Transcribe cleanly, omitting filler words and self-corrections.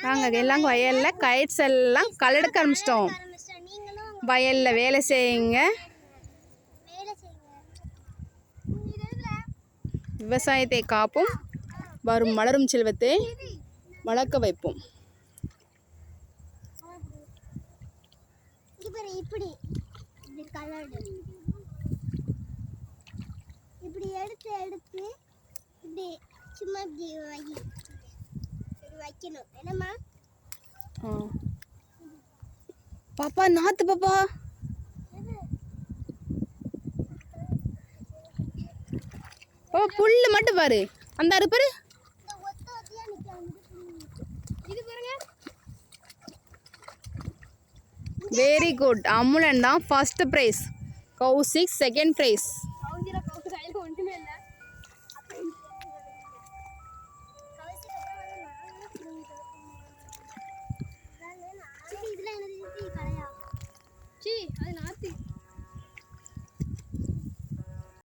நாங்கள் எல்லாம் வயலில் கைட்ஸ் எல்லாம் கலெடுக்க ஆரம்பிச்சிட்டோம். வயலில் வேலை செய்யுங்க, விவசாயத்தை காப்போம், வரும் மலரும் செல்வத்தை வளர்க்க வைப்போம். இப்படி எடுத்து இப்படி சும்மா வைக்கணும். என்னம்மா பாப்பா நாத்து பாப்பா ஓ புல்லு மட்டும் பாரு, அந்த அறுப்பாரு வெரி குட். அமுலன் தான் first prize, Kaushik second price.